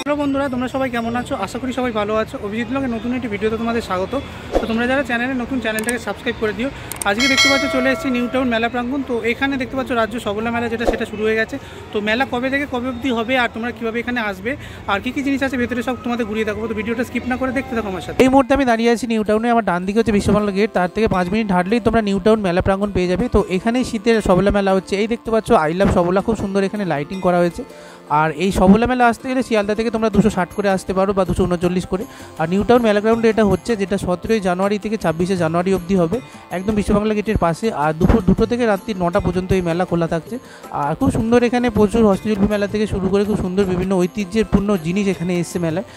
Hello বন্ধুরা, তোমরা সবাই কেমন আছো? আশা করি সবাই ভালো আছো। অভিজিৎ ব্লগের নতুন একটি ভিডিওতে তোমাদের স্বাগত। তো তোমরা যারা চ্যানেলটাকে সাবস্ক্রাইব করে দিও। আজকে দেখতে পাচ্ছ চলে এসেছি নিউ টাউন মেলা প্রাঙ্গণ। তো এখানে দেখতে পাচ্ছ রাজ্য সবলা মেলা সেটা শুরু হয়ে গেছে। তো মেলা কবে থেকে কবে অবধি হবে আর তোমরা কীভাবে এখানে আসবে আর কী জিনিস আছে ভেতরে সব তোমাদের ঘুরিয়ে দেখাবো। তো ভিডিওটা স্কিপ না করে দেখতে থাকো আমার সাথে। এই মুহূর্তে আমি দাঁড়িয়ে আছি নিউ টাউনে। আমার ডান দিকে হচ্ছে বিশ্ববাংলা গেট, তার থেকে 5 মিনিট হাঁটলেই তোমরা নিউ টাউন মেলা প্রাঙ্গণ পেয়ে যাবে। তো এখানেই শীতের সবলা মেলা হচ্ছে। এই দেখতে পাচ্ছ আই লাভ সবলা, খুব সুন্দর এখানে লাইটিং করা হয়েছে। আর এই সবলা মেলা আসতে গেলে শিয়ালদা থেকে তোমরা 260 করে আসতে পারো বা 239 করে। আর নিউ টাউন মেলা গ্রাউন্ডে এটা হচ্ছে, যেটা 17 জানুয়ারি থেকে 26 জানুয়ারি অবধি হবে, একদম বিশ্ববাংলা গেটের পাশে। আর দুপুর 2টো থেকে রাত্রি 9টা পর্যন্ত এই মেলা খোলা থাকছে। আর খুব সুন্দর এখানে প্রচুর হস্তশিল্পী মেলা থেকে শুরু করে খুব সুন্দর বিভিন্ন ঐতিহ্যের পূর্ণ জিনিস এখানে এসছে মেলায়।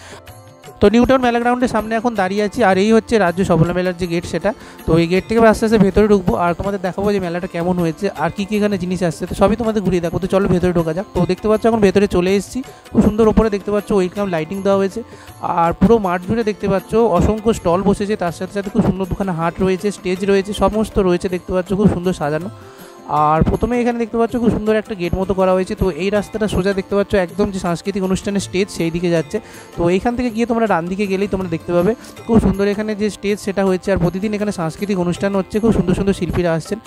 তো নিউ টাউন মেলা গ্রাউন্ডের সামনে এখন দাঁড়িয়ে আছি। আর এই হচ্ছে রাজ্য সবলা মেলার যে গেট সেটা। তো এই গেট থেকে আস্তে আস্তে ভেতরে ঢুকবো আর তোমাদের দেখাবো যে মেলাটা কেমন হয়েছে আর কী কী এখানে জিনিস আসছে। তো সবই তোমাদের ঘুরিয়ে দেখো। তো চলো ভেতরে ঢোকা যাক। তো দেখতে পাচ্ছ এখন ভেতরে চলে এসেছি। খুব সুন্দর ওপরে দেখতে পাচ্ছ ওয়েলকাম লাইটিং দেওয়া হয়েছে। আর পুরো মাঠ জুড়ে দেখতে পাচ্ছ অসংখ্য স্টল বসেছে, তার সাথে সাথে খুব সুন্দর দুখানা হাট রয়েছে, স্টেজ রয়েছে, সমস্ত রয়েছে দেখতে পাচ্ছ, খুব সুন্দর সাজানো। আর প্রথমে এখানে দেখতে পাচ্ছ খুব সুন্দর একটা গেট মতো করা হয়েছে। তো এই রাস্তাটা সোজা দেখতে পাচ্ছ একদম যে সাংস্কৃতিক অনুষ্ঠানের স্টেজ সেই দিকে যাচ্ছে। তো এইখান থেকে গিয়ে তোমরা ডান দিকে গেলেই তোমরা দেখতে পাবে খুব সুন্দর এখানে যে স্টেজ সেটা হয়েছে। আর প্রতিদিন এখানে সাংস্কৃতিক অনুষ্ঠান হচ্ছে, খুব সুন্দর সুন্দর শিল্পীরা আসছেন।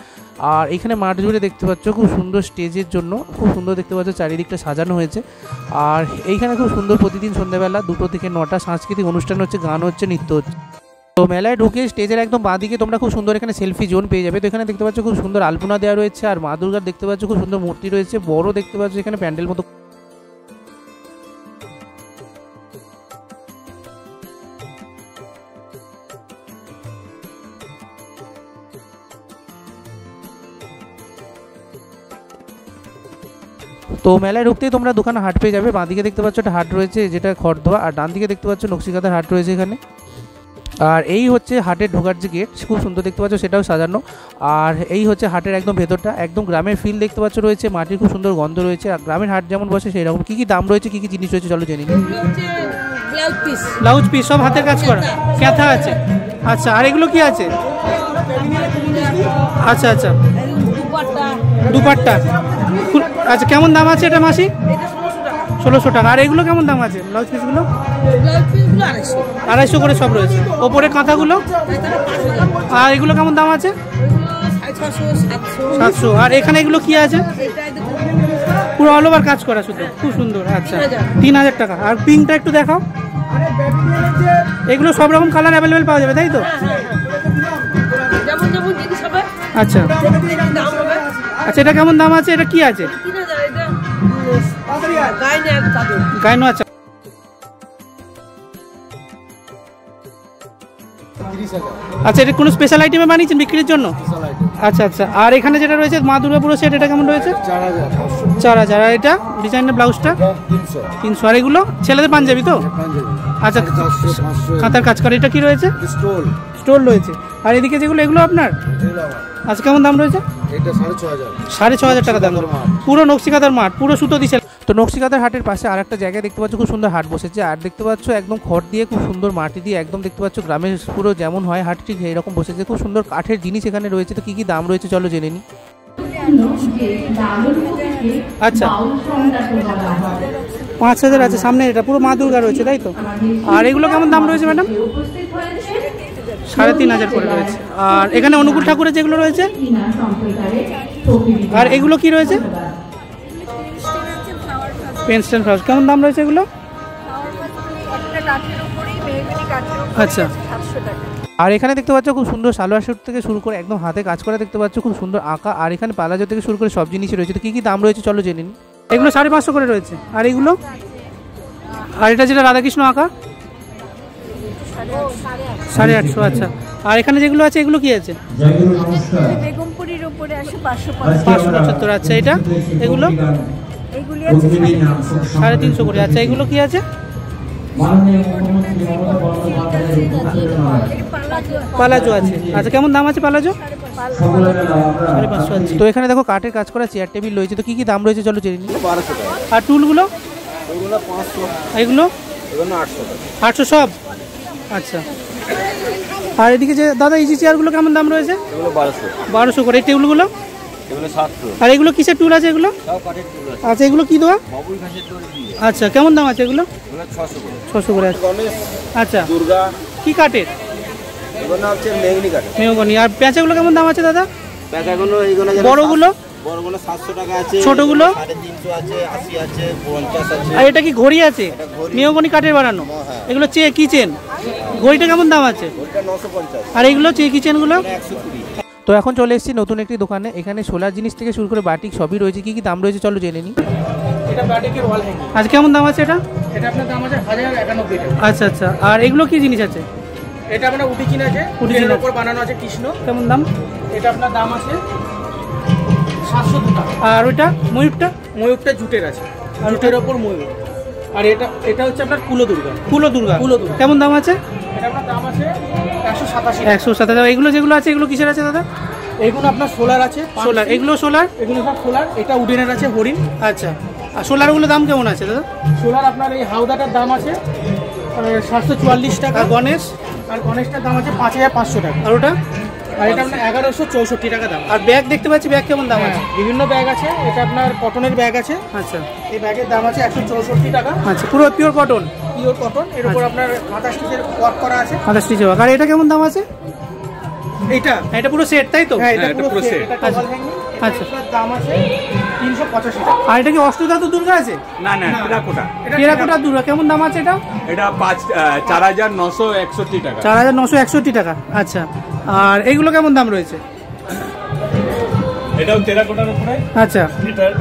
আর এখানে মাঠ জুড়ে দেখতে পাচ্ছ খুব সুন্দর স্টেজের জন্য খুব সুন্দর দেখতে পাচ্ছ চারিদিকটা সাজানো হয়েছে। আর এইখানে খুব সুন্দর প্রতিদিন সন্ধ্যাবেলা 2টো থেকে 9টা সাংস্কৃতিক অনুষ্ঠান হচ্ছে, গান হচ্ছে, নৃত্য হচ্ছে। তো মেলায় ঢুকে স্টেজের একদম বাঁদিকে তোমরা খুব সুন্দর এখানে সেলফি জোন পেয়ে যাবে। তো এখানে দেখতে পাচ্ছ খুব সুন্দর আলপনা দেওয়া রয়েছে। আর মা দুর্গার দেখতে পাচ্ছ খুব সুন্দর মূর্তি রয়েছে, বড় দেখতে পাচ্ছ এখানে প্যান্ডেল মতো। তো মেলায় ঢুকতেই তোমরা দোকানে হাট পেয়ে যাবে। বাঁদিকে দেখতে পাচ্ছ একটা হাট রয়েছে যেটা খড়দোয়া, আর ডান দিকে দেখতে পাচ্ছ নকশিকাঁথার হাট রয়েছে এখানে। আর এই হচ্ছে হাটের ঢোকার যে গেট, খুব সুন্দর দেখতে পাচ্ছ, সেটাও সাজানো। আর এই হচ্ছে হাটের একদম ভেতরটা, একদম গ্রামের ফিল দেখতে পাচ্ছ রয়েছে, মাটির খুব সুন্দর গন্ধ রয়েছে। আর গ্রামের হাট যেমন বসে সেই রকম। কী কী দাম রয়েছে, কী কী জিনিস রয়েছে চলো জেনে নিই। ব্লাউজ পিস সব হাতের কাজ করা, ক্যাথা আছে। আচ্ছা, আর এগুলো কি আছে? আচ্ছা আচ্ছা, দুপাট্টা। আচ্ছা, কেমন দাম আছে এটা মাসি? 1600 টাকা। আর এগুলো কেমন দাম আছে ব্লাউজ পিসগুলো? 250 করে সব রয়েছে। ওপরে কাঁথাগুলো? আর এগুলো কেমন দাম আছে? 700। আর এখানে এগুলো কি আছে? পুরো অল ওভার কাজ করা শুধু, খুব সুন্দর। আচ্ছা, 3000 টাকা। আর পিঙ্কটা একটু দেখাও। এগুলো সব রকম কালার অ্যাভেলেবেল পাওয়া যাবে তাই তো? আচ্ছা আচ্ছা, এটা কেমন দাম আছে? এটা কি আছে? গাইনো। আচ্ছা আচ্ছা, এটা কোনো স্পেশাল আইটেমে বানিয়েছেন বিক্রির জন্য? আচ্ছা আচ্ছা। আর এখানে যেটা রয়েছে মা দুর্গাপুরের সেট, এটা কেমন রয়েছে? 4000। আর এটা ডিজাইনের ব্লাউজটা 300। আর এগুলো ছেলেদের পাঞ্জাবি তো? আচ্ছা, কাঁথার কাজ করে। এটা কি রয়েছে? স্টোল রয়েছে। আর এদিকে যেগুলো, এগুলো আপনার? আচ্ছা, কেমন দাম রয়েছে? 6500 টাকা দাম। পুরো নকশিকাঁথার মাঠ, পুরো সুতো দিচ্ছে। তো নকশিকাঁথার হাটের পাশে আর একটা জায়গায় দেখতে পাচ্ছ খুব সুন্দর হাট বসেছে। আর দেখতে পাচ্ছ একদম খড় দিয়ে, খুব সুন্দর মাটি দিয়ে, একদম দেখতে পাচ্ছ গ্রামের পুরো যেমন হয় হাট ঠিক এইরকম বসেছে। খুব সুন্দর কাঠের জিনিস এখানে রয়েছে। তো কী কী দাম রয়েছে চলো জেনে নিই। আচ্ছা, 5000 আছে সামনে। এটা পুরো মা দুর্গা রয়েছে তাই তো? আর এগুলো কেমন দাম রয়েছে ম্যাডাম? 3500 করে রয়েছে। আর এখানে অনুকূল ঠাকুরের যেগুলো রয়েছে? আর এগুলো কি রয়েছে? পেনস্টেন ফ্লাওয়ার। কেমন দাম রয়েছে এগুলো? আচ্ছা। আর এখানে দেখতে পাচ্ছ খুব সুন্দর সালোয়ার স্যুট থেকে শুরু করে একদম হাতে কাজ করা দেখতে পাচ্ছ, খুব সুন্দর আঁকা। আর এখানে পালাজো থেকে শুরু করে সব জিনিসই রয়েছে। তো কী কী দাম রয়েছে চলো জেনে নিন। এগুলো 550 করে রয়েছে। আর এগুলো? আর এটা যেটা রাধাকৃষ্ণ আঁকা? 850। আচ্ছা। আর এখানে যেগুলো আছে এগুলো কি আছে? 575। আচ্ছা, এটা এগুলো 350 করে। আচ্ছা, এগুলো কি আছে? পালাজো আছে। আচ্ছা, কেমন দাম আছে পালাজো? 550। তো এখানে দেখো কাঠের কাজ করা চেয়ার টেবিল রয়েছে। তো কী কী দাম রয়েছে চলো জেনে নিই। 1200 টাকা। আর টুলগুলো? এগুলো 800 সব। আচ্ছা। আর এদিকে যে দাদা এই যে চেয়ারগুলো কেমন দাম রয়েছে? 1200 করে। এই টেবিলগুলো? এগুলো 700। আর এগুলো কিসের টুল আছে এগুলো? সব কাঠের টুল আছে। আচ্ছা এগুলো কি দেওয়া? বাবুই ঘাসের দড়ি দিয়ে। আচ্ছা কেমন দাম আছে এগুলো? এগুলো 600 করে। 600 করে আছে। গণেশ, আচ্ছা দুর্গা, কি কাঠের? এগুলো হচ্ছে মেহগনি কাঠের। মেহগনি। আর পেঁচাগুলো কেমন দাম আছে দাদা? প্যাকাগুলো এইগুলো বড়গুলো? বড়গুলো 700 টাকা আছে। ছোটগুলো? 350 আছে, 80 আছে, 50 আছে। আর এটা কি ঘড়ি আছে? মেহগনি কাঠের বানানো। এগুলো কি চেন? ঘড়িটা কেমন দাম আছে? ওটা 950। আর এইগুলো কি চেনগুলো? 120। তো এখন চলে এসেছি নতুন একটি দোকানে। এখানে সোলার জিনিস থেকে শুরু করে বাটিক সবই রয়েছে। কি কি দাম রয়েছে চলো জেনে নিই। এটা বাটিকের ওয়াল হ্যাঙ্গিং। আজ কেমন দাম আছে এটা? এটা আপনার দাম আছে 1091 টাকা। আচ্ছা আচ্ছা। আর এগুলো কি জিনিস আছে? এটা আপনার উটি চিন আছে, উটি চিন উটির উপর বানানো আছে কৃষ্ণ। কেমন দাম? এটা আপনার দাম আছে 700 টাকা। আর ওইটা ময়ূরটা? ময়ূরটা জুটের আছে, আর জুটের ওপর ময়ূর। আর এটা হচ্ছে আপনার কুলো দুর্গা। কুলো দুর্গা। কুলো দুর্গা। কেমন দাম আছে? এটা আপনার দাম আছে 187। 187। এগুলো যেগুলো আছে এগুলো কিসের আছে দাদা? এগুলো আপনার সোলার আছে। সোলার। এগুলো সোলার? এগুলো সব সোলার। এটা উডেনের আছে হরিণ। আচ্ছা। আর সোলারগুলো দাম কেমন আছে দাদা? সোলার আপনার এই হাওদাটার দাম আছে 744 টাকা। আর গণেশ? আর গণেশটার দাম আছে 5500 টাকা। আর ওটা? আর এটা আপনার 1164 টাকা দাম। আর ব্যাগ দেখতে পাচ্ছি, ব্যাগ কেমন দাম আছে? বিভিন্ন ব্যাগ আছে। এটা আপনার কটনের ব্যাগ আছে। আচ্ছা এই ব্যাগের দাম আছে 164 টাকা। আচ্ছা পুরো পিওর কটন? Pure cotton. এর উপর আপনার কাঁথা স্টিচের ওয়ার্ক করা আছে। কাঁথা স্টিচের ওয়ার্ক। আর এটা কেমন দাম আছে? এইটা এটা পুরো সেট তাই তো? হ্যাঁ, এটা পুরো সেট। এটা আচ্ছা। Wall hanging. আচ্ছা। এটার দাম আছে 385 টাকা। আর এটা কি অষ্টধাতু দুর্গা আছে? না না টেরাকোটা। টেরাকোটা দুর্গা। কেমন দাম আছে এটা? এটা 4961 টাকা। 4961 টাকা। আচ্ছা। আর এইগুলো কেমন দাম রয়েছে? এটাও টেরাকোটার উপরে। আচ্ছা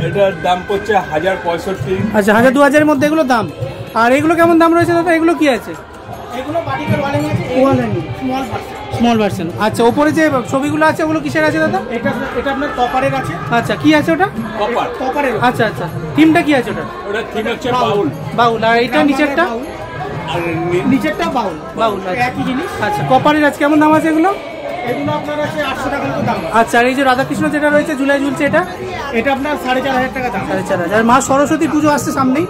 এটার দাম পড়ছে 1065। আচ্ছা 1000-2000 মধ্যে এগুলো দাম। আর এগুলো কেমন দাম রয়েছে দাদা? এগুলো কি আছে? এগুলো বাটিকের ওয়াল হ্যাঙ্গিং আছে। Wall hanging. Small version. Small version. আচ্ছা ওপরে যে ছবিগুলো আছে ওগুলো কিসের আছে দাদা? এটা আপনার কপারের আছে। আচ্ছা কি আছে ওটা? কপার। কপারের। আচ্ছা আচ্ছা। থিমটা কি আছে ওটা? ওটা থিম হচ্ছে বাউল। বাউল। আর এটা নিচেরটা? আর নিচেরটা বাউল। বাউল। আচ্ছা। একই জিনিস। আচ্ছা কপারের আছে কেমন দাম আছে এগুলো? এগুলো আপনার আছে 800 টাকা মতো দাম। আচ্ছা। আর এই যে রাধাকৃষ্ণ যেটা রয়েছে ঝুলাই ঝুলছে এটা? এটা আপনার 4500 টাকা দাম। 4500। আর মা সরস্বতী পুজো আসছে সামনেই,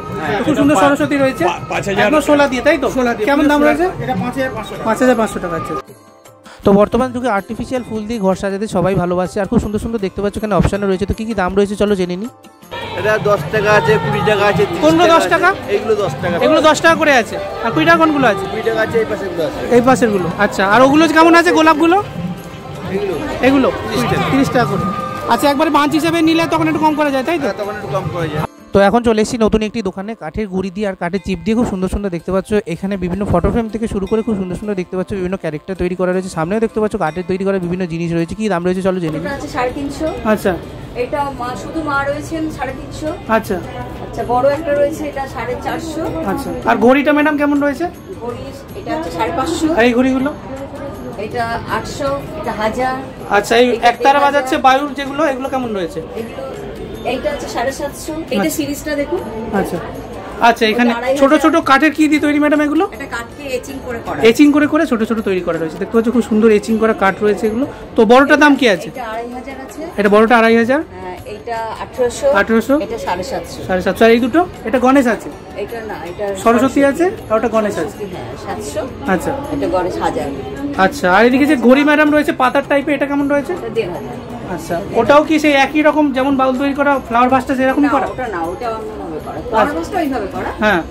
খুব সুন্দর সরস্বতী রয়েছে। 5000। একদম 16 দিয়ে তাই তো? কেমন দাম রয়েছে? এটা 5500 টাকা। 5500 টাকা। আছে। তো বর্তমান যুগে আর্টিফিশিয়াল ফুল দিয়ে ঘর সাজাতে সবাই ভালোবাসে। আর খুব সুন্দর সুন্দর দেখতে পাচ্ছ এখানে অপশানও রয়েছে। তো কি কি দাম রয়েছে চলো জেনে নিই। এটা 10 টাকা আছে, 20 টাকা আছে, 30 কোনগুলো 10 টাকা? এইগুলো 10 টাকা। এগুলো 10 টাকা করে আছে। আর 20 টাকা কোনগুলো আছে? 20 টাকা আছে, এই পাশেগুলো আছে। এই পাশের গুলো। আচ্ছা। আর ওগুলো কেমন আছে গোলাপগুলো? এগুলো এগুলো 30 টাকা করে। আচ্ছা একবারে বাঞ্চ হিসেবে নিলে তখন একটু কম করা যায় তাই তো? তখন একটু কম করা যায়। তো এখন চলে এসেছি নতুন একটি দোকানে কাঠের গুঁড়ি দিয়ে আর কাঠের চিপ দিয়ে খুব সুন্দর সুন্দর দেখতে পাচ্ছ। এখানে বিভিন্ন ফটো ফ্রেম থেকে শুরু করে খুব সুন্দর সুন্দর দেখতে পাচ্ছ বিভিন্ন ক্যারেক্টার তৈরি করা রয়েছে। সামনেও দেখতে পাচ্ছ কাঠের তৈরি করা বিভিন্ন জিনিস রয়েছে। কি দাম রয়েছে চলো জেনে নিই। এটা আছে 350। আচ্ছা এটা শুধু মা রয়েছেন 350। আচ্ছা আচ্ছা বড় একটা রয়েছে এটা 450। আচ্ছা। আর ঘড়িটা ম্যাডাম কেমন রয়েছে? ঘড়ি এটা হচ্ছে 550। আর এই ঘড়িগুলো? এটা 800, এটা 1000। আচ্ছা এই একতারা বাজাচ্ছে বায়ুর যেগুলো এগুলো কেমন রয়েছে? এগুলো এইটা হচ্ছে 750। এটা সিরিজটা দেখুন। আচ্ছা আচ্ছা। এখানে ছোট ছোট কাঠের কি দিয়ে তৈরি ম্যাডাম এগুলো? এটা কাঠকে এচিং করে করা। এচিং করে করে ছোট ছোট তৈরি করা রয়েছে। দেখতে পাচ্ছ খুব সুন্দর এচিং করা কাঠ রয়েছে এগুলো। তো বড়টার দাম কি আছে? এটা 2500 আছে। এটা বড়টা 2500। এটা 1800। 1800। এটা 750। 750। আর এই দুটো? এটা গণেশ আছে? এটা না, এটা সরস্বতী আছে আর ওটা গণেশ আছে। হ্যাঁ 700। আচ্ছা এটা গণেশ 1000। আচ্ছা। আর এদিকে যে ঘড়ি ম্যাডাম রয়েছে পাতার টাইপের এটা কেমন রয়েছে? এটা 1500। আচ্ছা ওটাও কি সেই একই রকম যেমন বাউল তৈরি করা ফ্লাওয়ার ভাসটা সেরকমই করা? ওটা না, ওটা অন্যভাবে করা। ফ্লাওয়ারটা ওইভাবে করা। হ্যাঁ।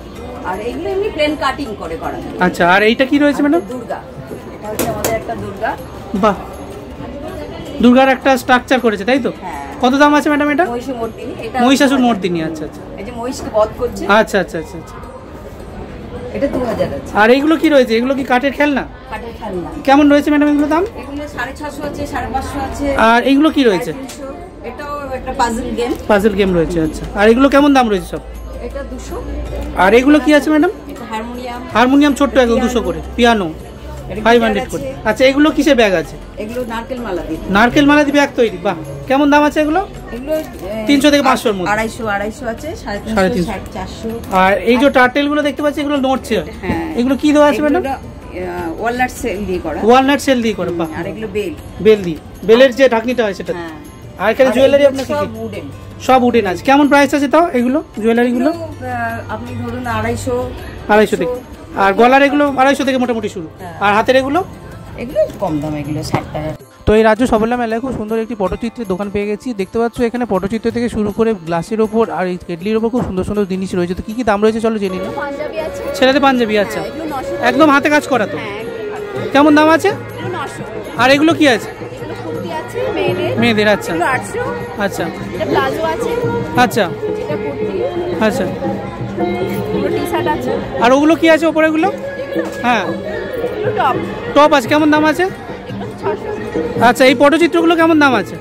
আর এগুলো এমনি প্লেন কাটিং করে করা। আচ্ছা। আর এইটা কি রয়েছে ম্যাডাম? দুর্গা। এটা হচ্ছে আমাদের একটা দুর্গা। বাহ দুর্গার একটা স্ট্রাকচার করেছে তাই তো? হ্যাঁ। কত দাম আছে ম্যাডাম এটা? মহিষমর্দিনী। এটা মহিষাসুর মর্দিনী। আচ্ছা আচ্ছা। এই যে মহিষকে বধ করছে। আচ্ছা আচ্ছা আচ্ছা আচ্ছা। এটা 2000 আছে। আর এইগুলো কি রয়েছে? এগুলো কি কাঠের খেলনা? কাঠের খেলনা। কেমন রয়েছে ম্যাডাম এগুলো দাম? এগুলো 650 আছে, 550 আছে। আর এইগুলো কি রয়েছে? 350। এটাও একটা পাজল গেম। পাজল গেম রয়েছে। আচ্ছা। আর এগুলো কেমন দাম রয়েছে সব? এটা 200। আর এগুলো কি আছে ম্যাডাম? এটা হারমোনিয়াম। হারমোনিয়াম ছোট্ট একদম 200 করে। পিয়ানো 500 করে। আচ্ছা এগুলো কিসের ব্যাগ আছে? এগুলো নারকেল মালা দিয়ে। নারকেল মালা দিয়ে ব্যাগ তৈরি। বাহ কেমন দাম আছে এগুলো? এগুলো 300 থেকে 500 এর মধ্যে। 250 আছে, 350, 400। আর এই যে টার্টেল গুলো দেখতে পাচ্ছি এগুলো নড়ছে। হ্যাঁ। এগুলো কি দেওয়া আছে ম্যাডাম? ওয়ালনাট সেল দিয়ে করা। ওয়ালনাট সেল দিয়ে করা। বাহ। আর এগুলো বেল। বেল দিয়ে। বেলের যে ঢাকনিটা হয় সেটা। হ্যাঁ। আর এখানে জুয়েলারি আপনার কি সব কি? উডেন। সব উডেন আছে। কেমন প্রাইস আছে তাও এগুলো জুয়েলারি গুলো? আপনি ধরুন 250। 250 থেকে। আর গলার এগুলো 250 থেকে মোটামুটি শুরু। আর হাতের এগুলো? এগুলো কম দাম, এগুলো 60 টাকা। তো এই রাজ্য সবলা মেলায় খুব সুন্দর একটি পটচিত্রের দোকান পেয়ে গেছি। দেখতে পাচ্ছ এখানে পটচিত্র থেকে শুরু করে গ্লাসের ওপর আর এই কেটলির ওপর খুব সুন্দর সুন্দর জিনিস রয়েছে। তো কী কী দাম রয়েছে চলো জেনে নিই। পাঞ্জাবি আছে, ছেলেদের পাঞ্জাবি, আচ্ছা এগুলো 900 একদম হাতে কাজ করা তো, হ্যাঁ একদম। কেমন দাম আছে? এগুলো 900, আর এগুলো কি আছে? এগুলো কুর্তি আছে মেয়েদের, মেয়েদের, আচ্ছা এগুলো 800, আচ্ছা এটা প্লাজো আছে, আচ্ছা এটা কুর্তি, আচ্ছা। এগুলো টি শার্ট আছে, আর ওগুলো কি আছে ওপরেগুলো? হ্যাঁ এগুলো টপ, টপ আছে, কেমন দাম আছে? এগুলো 600। আচ্ছা এই পটচিত্রগুলো কেমন দাম আছে?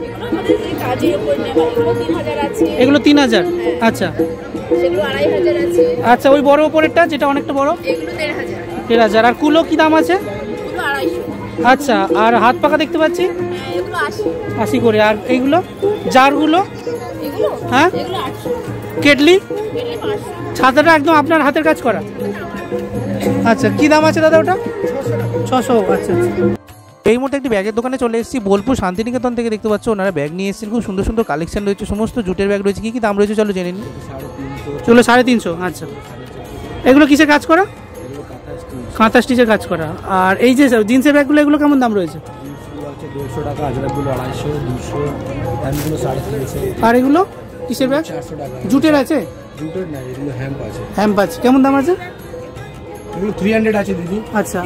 এগুলো আমাদের যে কাজের উপর নেওয়া, এগুলো 3000 আছে, এগুলো 3000, আচ্ছা সেগুলো 2500 আছে, আচ্ছা। ওই বড় ওপরেরটা যেটা অনেকটা বড় এগুলো 1500, 1000। আর কুলো কি দাম আছে? এগুলো 250, আচ্ছা। আর হাত পাকা দেখতে পাচ্ছি হ্যাঁ এগুলো 80, 80 করে। আর এইগুলো জারগুলো? এগুলো হ্যাঁ এগুলো 800, কেটলি এগুলো 500, ছাতাটা একদম আপনার হাতের কাজ করা, আচ্ছা। কি দাম আছে দাদা ওটা? 600, আচ্ছা। এই মুহূর্তে একটি ব্যাগের দোকানে চলে এসেছি বোলপুর শান্তিনিকেতন থেকে। দেখতে পাচ্ছ ওনারা ব্যাগ নিয়ে এসেছেন, খুব সুন্দর সুন্দর কালেকশন রয়েছে, সমস্ত জুটের ব্যাগ রয়েছে। কী কী দাম রয়েছে চলো জেনে নিই। চলো 350, আচ্ছা। এগুলো কিসের কাজ করা? কাঁথা স্টিচের কাজ করা। আর এই যে জিন্সের ব্যাগগুলো এগুলো কেমন দাম রয়েছে? 150 টাকা, আজরাকগুলো 250, 200, হ্যামগুলো 350। আর এগুলো কিসের ব্যাগ? 400 টাকা। জুটের আছে? জুটের না, এগুলো হ্যাম্প আছে। হ্যাম্প আছে, কেমন দাম আছে? এগুলো 300 আছে দিদি। আচ্ছা।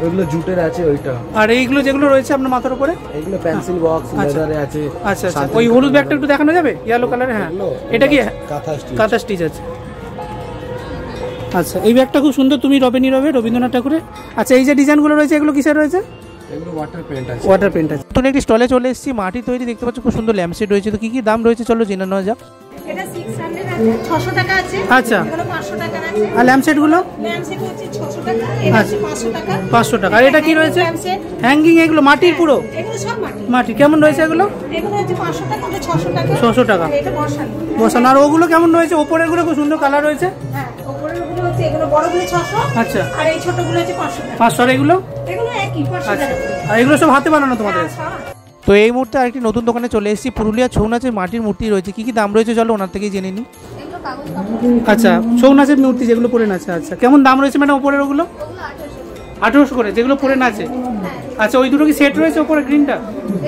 ওইগুলো জুটের আছে ওইটা। আর এইগুলো যেগুলো রয়েছে আপনার মাথার উপরে? এগুলো পেন্সিল বক্স লেদারে আছে। আচ্ছা আচ্ছা। ওই হলুদ ব্যাগটা একটু দেখানো যাবে, ইয়েলো কালারে? হ্যাঁ এটা কি কাঁথা স্টিচ? কাঁথা স্টিচ আছে, আচ্ছা। এই ব্যাগটা খুব সুন্দর, তুমি রবীন্দ্রনাথ ঠাকুরের। আচ্ছা এই যে ডিজাইনগুলো রয়েছে এগুলো কিসের রয়েছে? এগুলো ওয়াটার পেন্ট আছে। ওয়াটার পেন্ট আছে। নতুন একটি স্টলে চলে এসেছি, মাটি তৈরি। দেখতে পাচ্ছ খুব সুন্দর ল্যাম্পশেড রয়েছে। তো কী কী দাম রয়েছে চলো জেনে নেওয়া যাক। এটা 600 আছে, 600 টাকা আছে, আচ্ছা। এগুলো 500 টাকা আছে, আর ল্যাম্পশেডগুলো? ল্যাম্পশেড হচ্ছে 600 টাকা, এটা হচ্ছে 500 টাকা। 500 টাকা। আর এটা কি রয়েছে? ল্যাম্পশেড, হ্যাঙ্গিং, এগুলো মাটির পুরো? এগুলো সব মাটি। মাটি, কেমন রয়েছে এগুলো? এগুলো হচ্ছে 500 টাকা, ওটা 600 টাকা। 600 টাকা। এটা বসানো। বসানো। আর ওগুলো কেমন রয়েছে? ওপরের গুলো খুব সুন্দর কালার রয়েছে। হ্যাঁ, উপরের গুলো হচ্ছে, এগুলো বড়গুলো 600, আচ্ছা। আর এই ছোটগুলো হচ্ছে 500 টাকা। 500। আর এগুলো? এগুলো একই 500 আচ্ছা। টাকা। আর এগুলো সব হাতে বানানো তোমাদের? আচ্ছা। তো এই মুহূর্তে আরেকটি নতুন দোকানে চলে এসেছি, পুরুলিয়া ছৌ নাচের মাটির মূর্তি রয়েছে। কি কি দাম রয়েছে চলো ওনার থেকেই জেনে নিই। এগুলো কাগজ কাপড়, আচ্ছা ছৌ নাচের মূর্তি যেগুলো পরে নাচে, আচ্ছা কেমন দাম রয়েছে ম্যাডাম ওপরের ওগুলো? ওগুলো 1800, 1800 করে যেগুলো পরে নাচে? আচ্ছা ওই দুটো কি সেট রয়েছে ওপরে গ্রিনটা?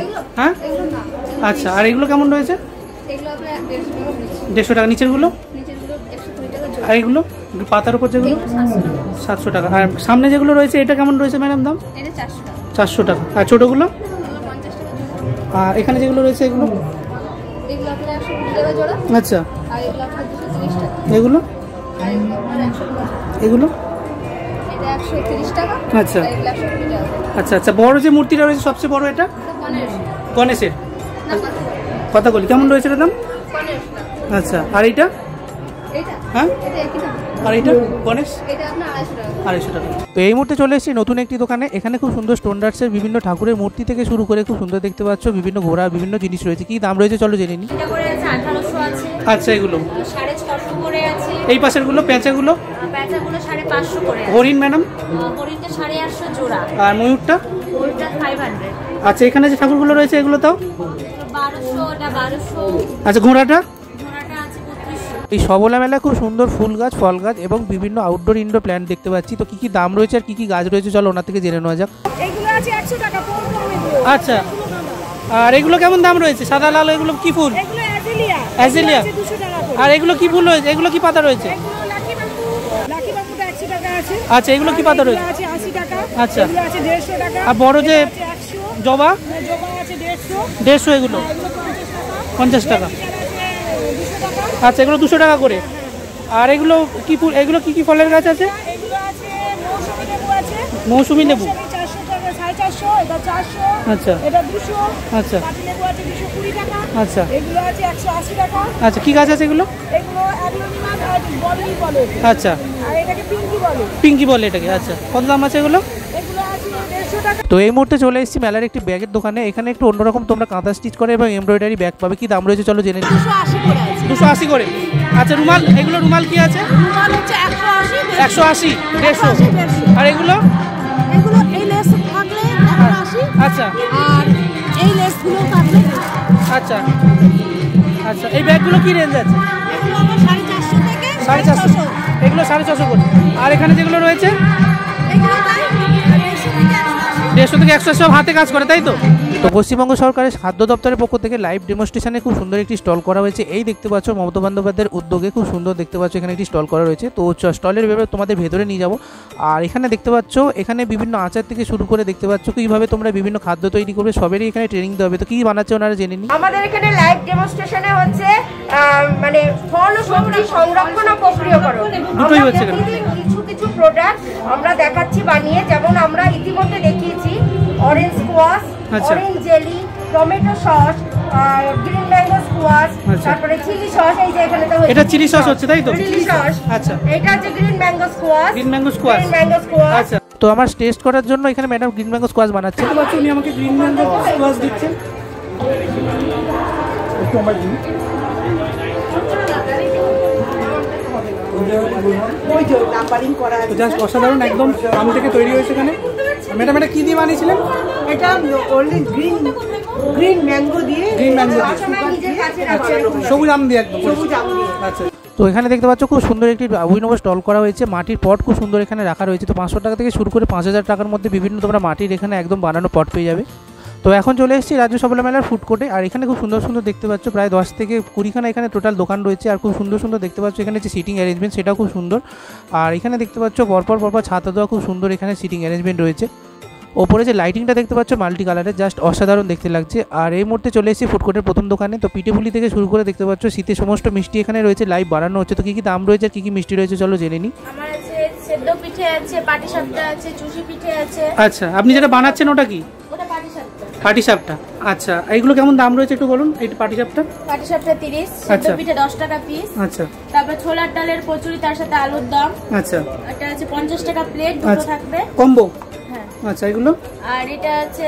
এগুলো হ্যাঁ এগুলো না, আচ্ছা। আর এগুলো কেমন রয়েছে? এগুলো আপনার 150 টাকা পিস, 150 টাকা। নিচেরগুলো? নিচেরগুলো 120 টাকা জোড়া, আর এগুলো পাতার উপর যেগুলো? এগুলো 700 টাকা, 700 টাকা। আর সামনে যেগুলো রয়েছে এটা কেমন রয়েছে ম্যাডাম দাম? এটা 400 টাকা, 400 টাকা। আর ছোটোগুলো? এগুলো 50 টাকা জোড়া, আর এখানে যেগুলো রয়েছে এগুলো? এগুলো আপনার 120 টাকা জোড়া, আচ্ছা। আর এগুলো আপনার 230 টাকা, এগুলো? আর এগুলো আপনার 100 টাকা, এগুলো? এটা 130 টাকা, আচ্ছা আর এগুলো 120 টাকা, আচ্ছা। আচ্ছা বড় যে মূর্তিটা রয়েছে সবচেয়ে বড় এটা? এটা 1500, গণেশের? না কথা বলি কেমন রয়েছে এটার দাম? 1500 টাকা, আচ্ছা। আর এইটা? এটা হ্যাঁ। এটা একই দাম, আর এইটা গণেশ? এটা আপনার 250 টাকা। 250 টাকা। তো এই মুহূর্তে চলে এসেছি নতুন একটি দোকানে। এখানে খুব সুন্দর স্টোন ডার্টসের বিভিন্ন ঠাকুরের মূর্তি থেকে শুরু করে খুব সুন্দর দেখতে পাচ্ছ বিভিন্ন ঘোড়া বিভিন্ন জিনিস রয়েছে। কি দাম রয়েছে চলো জেনে নিই। এটা করে আছে 1800 আছে, আচ্ছা এগুলো? 650 করে আছে, এই পাশের গুলো পেঁচাগুলো? পেঁচাগুলো 550 করে আছে, হরিণ ম্যাডাম? হরিণটা 850 জোড়া, আর ময়ূরটা? ময়ূরটা 500, আচ্ছা এখানে যে ঠাকুরগুলো রয়েছে এগুলো তাও? 1200, এটা 1200, আচ্ছা ঘোড়াটা? ঘোড়াটা আছে 3200। এই সবলা মেলায় খুব সুন্দর ফুল গাছ ফল গাছ এবং বিভিন্ন আউটডোর ইনডোর প্ল্যান্ট দেখতে পাচ্ছি। তো কি কি দাম রয়েছে আর কি কি গাছ রয়েছে চলো ওনার থেকে জেনে নেওয়া যাক। এগুলো আছে 100 টাকা, পনেরো এগুলো। আচ্ছা। আর এগুলো কেমন দাম রয়েছে? সাদা লাল এগুলো কি ফুল? এগুলো অ্যাজিলিয়া। অ্যাজিলিয়া। 200 টাকা করে। আর এগুলো কি ফুল রয়েছে? এগুলো কি পাতা রয়েছে? এগুলো লাকি বাম্বু। লাকি বাম্বুটা 100 টাকা আছে। আচ্ছা এগুলো কি পাতা রয়েছে? এগুলো আছে 80 টাকা। আচ্ছা। এগুলো আছে 150 টাকা। আর বড় যে এটা আছে 100, জবা? জবা আছে 150, 150 এগুলো? এগুলো 50 টাকা। 50 টাকা। এটা আছে 200 টাকা। আচ্ছা এগুলো 200 টাকা করে। আর এগুলো কি ফুল? এগুলো কি কি ফলের গাছ আছে? এগুলো আছে মৌসুমী লেবু আছে। মৌসুমী লেবু? মৌসুমী 400 টাকা, 450, এটা 400, আচ্ছা এটা 200, আচ্ছা পাতি লেবু আছে 220 টাকা, আচ্ছা এগুলো আছে 180 টাকা, আচ্ছা। কি গাছ আছে এগুলো? এগুলো অ্যাগ্লোনিমা আর বলি বলে, আচ্ছা আর এটাকে পিঙ্কি বলে, পিঙ্কি বলে এটাকে। আচ্ছা কত দাম আছে এগুলো? এগুলো আছে 150 টাকা। তো এই মুহূর্তে চলে এসেছি মেলার একটি ব্যাগের দোকানে। এখানে একটু অন্যরকম তোমরা কাঁথা স্টিচ করে এবং এমব্রয়ডারি ব্যাগ পাবে। কি দাম রয়েছে চলো জেনে নিই। 280 করে আছে। 280 করে। আচ্ছা রুমাল? এগুলো রুমাল কি আছে? রুমাল হচ্ছে 180, 180, 150। 150। আর এগুলো? এগুলো এই লেস থাকলে 180, আচ্ছা আর এই লেসগুলো থাকলে আচ্ছা আচ্ছা। এই ব্যাগগুলো কি রেঞ্জ আছে? এগুলো আমার 450 থেকে 450। এগুলো 450 করে। আর এখানে যেগুলো রয়েছে? এগুলো তাই 150 থেকে 180। 150 থেকে 100 সব হাতে কাজ করে, তাই তো? তো পশ্চিমবঙ্গ সরকারের খাদ্য দপ্তরের পক্ষ থেকে লাইভ ডেমনস্ট্রেশনে খুব সুন্দর একটি স্টল করা হয়েছে। এই দেখতে পাচ্ছ মমতা বন্দ্যোপাধ্যায়ের উদ্যোগে খুব সুন্দর দেখতে পাচ্ছ এখানে একটি স্টল করা রয়েছে। তো স্টলের ব্যাপারে তোমাদের ভেতরে নিয়ে যাবো। আর এখানে দেখতে পাচ্ছ এখানে বিভিন্ন আচার থেকে শুরু করে দেখতে পাচ্ছ কীভাবে তোমরা বিভিন্ন খাদ্য তৈরি করবে, সবেরই এখানে ট্রেনিং দেওয়া হবে। তো কী বানাচ্ছে ওনারা জেনে নিই। আমাদের এখানে লাইভ ডেমনস্ট্রেশনে হচ্ছে মানে ফল ও সবজি সংরক্ষণ ও প্রক্রিয়াকরণ। দুটোই হচ্ছে কেন? কিছু প্রোডাক্ট আমরা দেখাচ্ছি বানিয়ে, যেমন আমরা ইতিমধ্যে দেখিয়েছি অরেঞ্জ স্কোয়াশ, আচ্ছা। Orange jelly, tomato sauce, green mango squash, আচ্ছা। তারপরে চিলি সস। এই যে এখানে তো এটা চিলি সস হচ্ছে, তাই তো? Chilli sauce. আচ্ছা, এটা হচ্ছে green mango squash. Green mango squash. Green mango squash. আচ্ছা, তো আমার টেস্ট করার জন্য এখানে ম্যাডাম গ্রিন ম্যাঙ্গো স্কোয়াশ বানাচ্ছে। দেখতে পাচ্ছ উনি আমাকে গ্রিন ম্যাঙ্গো স্কোয়াশ দিচ্ছেন। জাস্ট অসাধারণ, একদম আম থেকে তৈরি হয়েছে এখানে। ম্যাডাম এটা কি দিয়ে বানিয়েছিলেন? এটা অনলি গ্রিন ম্যাঙ্গো দিয়ে, গ্রিন ম্যাঙ্গো দিয়ে, সবুজ আম দিয়ে, একদম সবুজ আম দিয়ে। আচ্ছা, তো এখানে দেখতে পাচ্ছ খুব সুন্দর একটি অভিনব স্টল করা হয়েছে। মাটির পট খুব সুন্দর এখানে রাখা রয়েছে। তো 500 টাকা থেকে শুরু করে 5000 টাকার মধ্যে বিভিন্ন তোমরা মাটির এখানে একদম বানানো পট পেয়ে যাবে। তো এখন চলে এসেছি রাজ্য সফলা মেলার ফুড কোর্টে। আর এখানে খুব সুন্দর সুন্দর দেখতে পাচ্ছ প্রায় 10 থেকে 20খানা এখানে টোটাল দোকান রয়েছে। আর খুব সুন্দর সুন্দর দেখতে পাচ্ছ এখানে যে সিটিং অ্যারেঞ্জমেন্ট সেটাও খুব সুন্দর। আর এখানে দেখতে পাচ্ছ পরপর ছাতা দেওয়া খুব সুন্দর এখানে সিটিং অ্যারেঞ্জমেন্ট রয়েছে। ওপরে যে লাইটিংটা দেখতে পাচ্ছ মাল্টি কালারের, জাস্ট অসাধারণ দেখতে লাগছে। আর এই মুহূর্তে চলে এসেছি ফুড কোর্টের প্রথম দোকানে। তো পিঠেপুলি থেকে শুরু করে দেখতে পাচ্ছ শীতের সমস্ত মিষ্টি এখানে রয়েছে, লাইভ বানানো হচ্ছে। তো কী কী দাম রয়েছে আর কী কী মিষ্টি রয়েছে চলো জেনে নিই। আমার আছে সেদ্ধ পিঠে আছে, পাটিসাপটা আছে, চুষি পিঠে আছে। আচ্ছা, আপনি যেটা বানাচ্ছেন ওটা কি? ওটা পাটিসাপটা। পাটিসাপটা। আচ্ছা, এইগুলো কেমন দাম রয়েছে একটু বলুন। এই পাটিসাপটা পাটিসাপটা 30, সেদ্ধ আচ্ছা। পিঠে 10 টাকা পিস। আচ্ছা তারপর ছোলার ডালের কচুরি, তার সাথে আলুর দম। আচ্ছা এটা আছে 50 টাকা প্লেট, দুটো আচ্ছা, থাকবে কম্বো। হ্যাঁ। আচ্ছা, এগুলো আর এটা আছে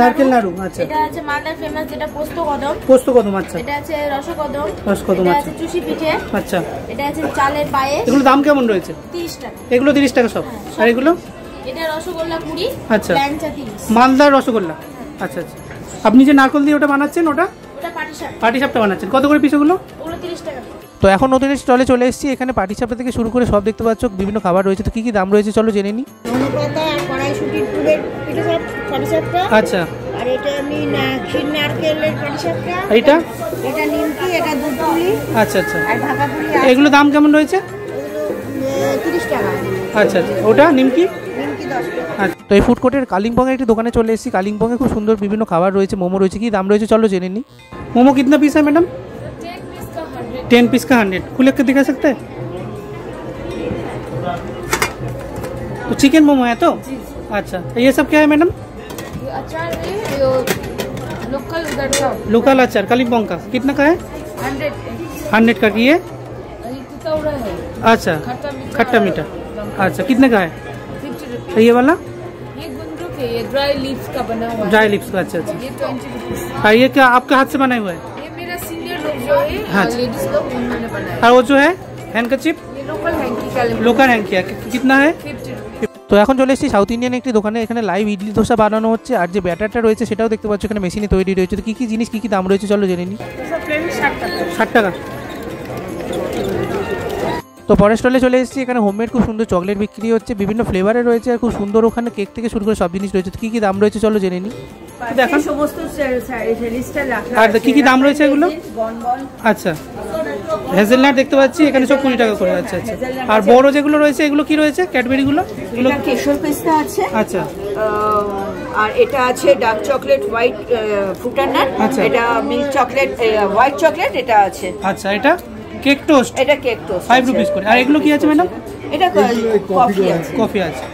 নারকেল নাড়ু। আচ্ছা, এটা আছে মালদার ফেমাস যেটা পোস্ত কদম। পোস্ত কদম। আচ্ছা, এটা আছে রসকদম। রসকদম। এটা আচ্ছা আছে চুষি পিঠে। আচ্ছা, এটা আছে চালের পায়েস। এগুলো দাম কেমন রয়েছে? 30 টাকা। এগুলো 30 টাকা সব। আর এগুলো? এটা রসগোল্লা 20। আচ্ছা, ল্যাংচা 30। মালদার রসগোল্লা। আচ্ছা আচ্ছা, আপনি যে নারকেল দিয়ে ওটা বানাচ্ছেন ওটা ওটা পাটিসাপটা। পাটিসাপটা বানাচ্ছেন, কত করে পিস ওগুলো? ওগুলো 30 টাকা। তো এখন নতুন স্টলে চলে এসেছি। এখানে পাটিসাপটা থেকে শুরু করে সব দেখতে পাচ্ছ বিভিন্ন খাবার রয়েছে। তো কী কী দাম রয়েছে চলো জেনে নিই। ধনেপাতা আর কড়াইশুটির ফুলের পাটিসাপটা। আচ্ছা, আর এটা আমি ক্ষীর নারকেলের পাটিসাপটা। এইটা? এটা নিমকি, এটা দুধ পুলি আচ্ছা আচ্ছা, আর ঢাকা পুলি। এগুলো দাম কেমন রয়েছে? 30 টাকা। আচ্ছা আচ্ছা, ওটা নিমকি? নিমকি 10 টাকা। আচ্ছা, তো এই ফুড কোর্টের কালিম্পংয়ে একটি দোকানে চলে এসেছি। কালিম্পংয়ে খুব সুন্দর বিভিন্ন খাবার রয়েছে, মোমো রয়েছে। কি দাম রয়েছে চলো জেনে নিই। मोमो कितना पीस है मैडम? 10 पीस का 100। खुले के दिखा सकते हैं? तो चिकन मोमो है तो? अच्छा, ये सब क्या है मैडम? अचार है लोकल उधर का। लोकल अचार कालिम्पोंग का कितना का है? 100 का। ये है। अच्छा, खट्टा मीठा। अच्छा, कितने का है? 50 रुपीज। ये वाला? ये गुंदरुक है, ये ड्राई लीव्स का बना हुआ है। ड्राई लिप्स का। अच्छा अच्छा, ये 20 रुपीज। और ये क्या आपके हाथ से बनाए हुए है? ये मेरा सीनियर लोग जो है हाँ। लेडीज लोग उन्होंने बनाया। और वो जो है हैंडकरचिप? ये लोकल हैंकी का लोकल हैंकी है, कितना है? 50 रुपीज। তো এখন চলে এসেছি সাউথ ইন্ডিয়ান একটি দোকানে। এখানে লাইভ ইডলি ধোসা বানানো হচ্ছে। আর যে ব্যাটারটা রয়েছে সেটাও দেখতে পাচ্ছ এখানে মেশিনে তৈরি রয়েছে। তো কী কী জিনিস কী কী দাম রয়েছে চলো জেনে নিই। 60 টাকা। তো পরের স্টলে চলে এসেছি। এখানে হোমমেড খুব সুন্দর চকলেট বিক্রি হচ্ছে, বিভিন্ন ফ্লেভারে রয়েছে। আর খুব সুন্দর ওখানে কেক থেকে শুরু করে সব জিনিস রয়েছে। তো কী কী দাম রয়েছে চলো জেনে নিই। দেখান সমস্ত লিস্টটা লেখা আর কী কী দাম রয়েছে এগুলো? আচ্ছা, হেজেলনাট দেখতে পাচ্ছি এখানে সব 20 টাকা করে। আচ্ছা আচ্ছা, আর বড় যেগুলো রয়েছে এগুলো কি রয়েছে? ক্যাডবেরিগুলো? এগুলো এটা কেশর পেস্তা আছে। আচ্ছা, আর এটা আছে ডার্ক চকলেট হোয়াইট ফ্রুটার নাট। আচ্ছা। এটা মিল্ক চকলেট হোয়াইট চকলেট এটা আছে। আচ্ছা, এটা কেক টোস্ট এটা কেক টোস্ট 5 রুপিস করে। আর এগুলো কি আছে ম্যাডাম? এটা কফি আছে। কফি আছে।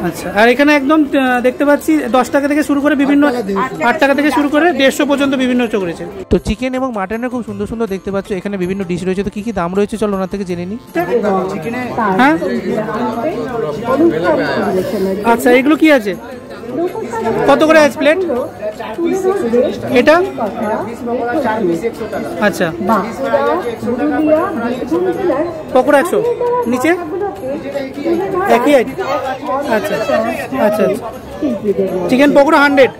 আচ্ছা, আর এখানে একদম দেখতে পাচ্ছি 10 টাকা থেকে শুরু করে বিভিন্ন 8 টাকা থেকে শুরু করে 150 পর্যন্ত বিভিন্ন চোখ রয়েছে। তো চিকেন এবং মাটনের খুব সুন্দর সুন্দর দেখতে পাচ্ছ এখানে বিভিন্ন ডিশ রয়েছে। তো কী কী দাম রয়েছে চলো ওনার থেকে জেনে নিই। হ্যাঁ, আচ্ছা, এগুলো কি আছে? কত করে আছে প্লেট? এটা আচ্ছা, পকোড়া 100 নিচে একই আছে। আচ্ছা আচ্ছা, চিকেন পকোড়া 100।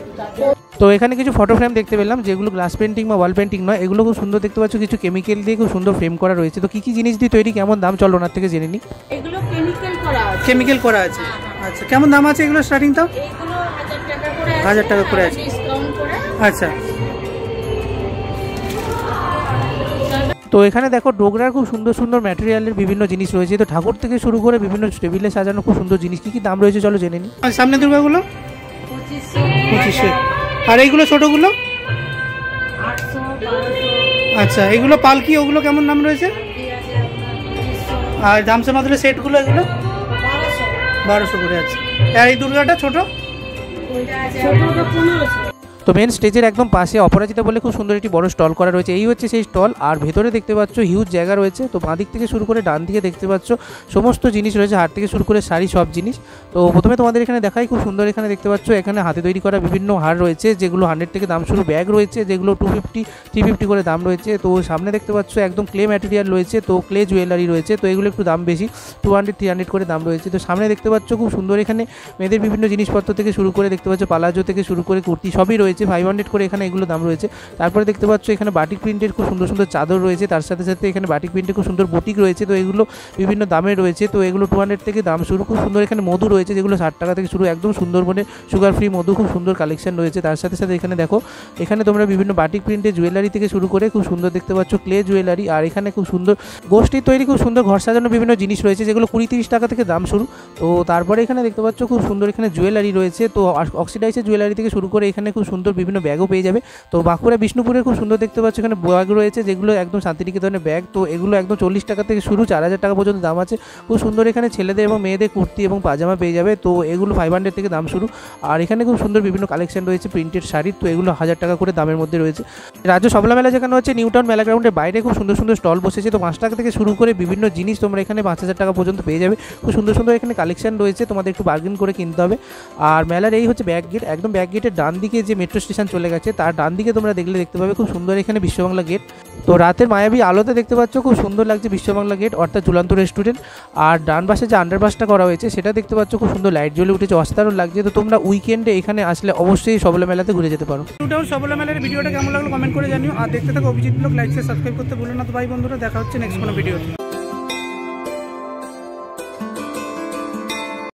তো এখানে কিছু ফটো ফ্রেম দেখতে পেলাম যেগুলো গ্লাস পেন্টিং বা ওয়াল পেন্টিং নয়, এগুলো খুব সুন্দর দেখতে পাচ্ছ। কিছু কেমিক্যাল দিয়ে খুব সুন্দর ফ্রেম করা রয়েছে। তো কী কী জিনিস দিয়ে তৈরি, কেমন দাম চলো ওনার থেকে জেনে নিই। এগুলো কেমিক্যাল করা আছে। কেমিক্যাল করা আছে। আচ্ছা, কেমন দাম আছে এগুলো স্টার্টিং? তাও এগুলো 1000 1000 টাকা করে আছে। ডিসকাউন্ট করে। আচ্ছা, তো এখানে দেখো ডোগরার খুব সুন্দর সুন্দর ম্যাটেরিয়ালের বিভিন্ন জিনিস রয়েছে, তো ঠাকুর থেকে শুরু করে বিভিন্ন টেবিলে সাজানো খুব সুন্দর জিনিস। কি কি দাম রয়েছে চলো জেনে নিই। আর সামনে দুর্গাগুলো 2500, আর এইগুলো ছোটগুলো? আচ্ছা, এগুলো পালকি, ওগুলো কেমন দাম রয়েছে? আর ধামসা মাদুরের সেটগুলো এগুলো 1200 করে আছে। আর এই দুর্গাটা ছোট? তো মেন স্টেজের একদম পাশে অপরাজিতা বলে খুব সুন্দর একটি বড় স্টল করা রয়েছে, এই হচ্ছে সেই স্টল। আর ভেতরে দেখতে পাচ্ছ হিউজ জায়গা রয়েছে। তো বাঁ দিক থেকে শুরু করে ডান দিকে দেখতে পাচ্ছ সমস্ত জিনিস রয়েছে, হাট থেকে শুরু করে শাড়ি, সব জিনিস। তো প্রথমে তোমাদের এখানে দেখাই, খুব সুন্দর এখানে দেখতে পাচ্ছ এখানে হাতে তৈরি করা বিভিন্ন হার রয়েছে, যেগুলো 100 থেকে দাম শুরু। ব্যাগ রয়েছে যেগুলো 250, 350 করে দাম রয়েছে। তো সামনে দেখতে পাচ্ছ একদম ক্লে ম্যাটেরিয়াল রয়েছে, তো ক্লে জুয়েলারি রয়েছে, তো এগুলো একটু দাম বেশি, 200, 300 করে দাম রয়েছে। তো সামনে দেখতে পাচ্ছ খুব সুন্দর এখানে মেয়েদের বিভিন্ন জিনিসপত্র থেকে শুরু করে দেখতে পাচ্ছ পালাজো থেকে শুরু করে কুর্তি সবই রয়েছে, 500 করে এখানে এগুলো দাম রয়েছে। তারপরে দেখতে পাচ্ছ এখানে বাটিক প্রিন্টের খুব সুন্দর সুন্দর চাদর রয়েছে, তার সাথে সাথে এখানে বাটিক প্রিন্টের খুব সুন্দর বুটিক রয়েছে, তো এগুলো বিভিন্ন দামে রয়েছে। তো এগুলো 200 থেকে দাম শুরু। খুব সুন্দর এখানে মধু রয়েছে যেগুলো 60 টাকা থেকে শুরু, একদম সুন্দরবনে সুগার ফ্রি মধু, খুব সুন্দর কালেকশন রয়েছে। তার সাথে সাথে এখানে দেখো এখানে তোমরা বিভিন্ন বাটিক প্রিন্টের জুয়েলারি থেকে শুরু করে খুব সুন্দর দেখতে পাচ্ছ ক্লে জুয়েলারি। আর এখানে খুব সুন্দর গোষ্ঠীর তৈরি খুব সুন্দর ঘর সাজানো বিভিন্ন জিনিস রয়েছে, যেগুলো 20-30 টাকা থেকে দাম শুরু। তো তারপরে এখানে দেখতে পাচ্ছ খুব সুন্দর এখানে জুয়েলারি রয়েছে, তো অক্সিডাইজের জুয়েলারি থেকে শুরু করে এখানে খুব সুন্দর বিভিন্ন ব্যাগও পেয়ে যাবে। তো বাঁকুড়া বিষ্ণুপুরের খুব সুন্দর দেখতে পাচ্ছ এখানে ব্যাগ রয়েছে, যেগুলো একদম শান্তিনিকেতনের ব্যাগ, তো এগুলো একদম 40 টাকা থেকে শুরু, 4000 টাকা পর্যন্ত দাম আছে। খুব সুন্দর এখানে ছেলেদের এবং মেয়েদের কুর্তি এবং পাজামা পেয়ে যাবে, তো এগুলো 500 থেকে দাম শুরু। আর এখানে খুব সুন্দর বিভিন্ন কালেকশন রয়েছে প্রিন্টেড শাড়ির, তো এগুলো 1000 টাকা করে দামের মধ্যে রয়েছে। রাজ্য সবলা মেলা যেখানে হচ্ছে নিউ টাউন মেলা গ্রাউন্ডের বাইরে খুব সুন্দর সুন্দর স্টল বসেছে, তো 5 টাকা থেকে শুরু করে বিভিন্ন জিনিস তোমরা এখানে 5000 টাকা পর্যন্ত পেয়ে যাবে। খুব সুন্দর সুন্দর এখানে কালেকশন রয়েছে, তোমাদের একটু বার্গেন করে কিনতে হবে। আর মেলার এই হচ্ছে ব্যাক গেট, একদম ব্যাক গেটের ডান দিকে যে মেট্রো স্টেশন চলে গেছে তার ডান দিকে তোমরা দেখতে পাবে খুব সুন্দর এখানে বিশ্ববাংলা গেট। তো রাতের মায়াবী আলোতে দেখতে পাচ্ছ খুব সুন্দর লাগছে বিশ্ববাংলা গেট অর্থাৎ ঝুলন্ত রেস্টুরেন্ট। আর ডান পাশে যে আন্ডারপাসটা করা হয়েছে সেটা দেখতে পাচ্ছ খুব সুন্দর লাইট জ্বলে উঠেছে, অসাধারণ লাগছে। তো তোমরা উইকেন্ডে এখানে আসলে অবশ্যই সবলা মেলাতে ঘুরে যেতে পারো। নিউ টাউন সবলা মেলার ভিডিওটা কেমন লাগলো কমেন্ট করে জানিও, আর দেখতে থাকো Abhijit blog, like share subscribe করতে ভুলো না। তো ভাই বন্ধুরা, দেখা হচ্ছে নেক্সট কোনো ভিডিওতে।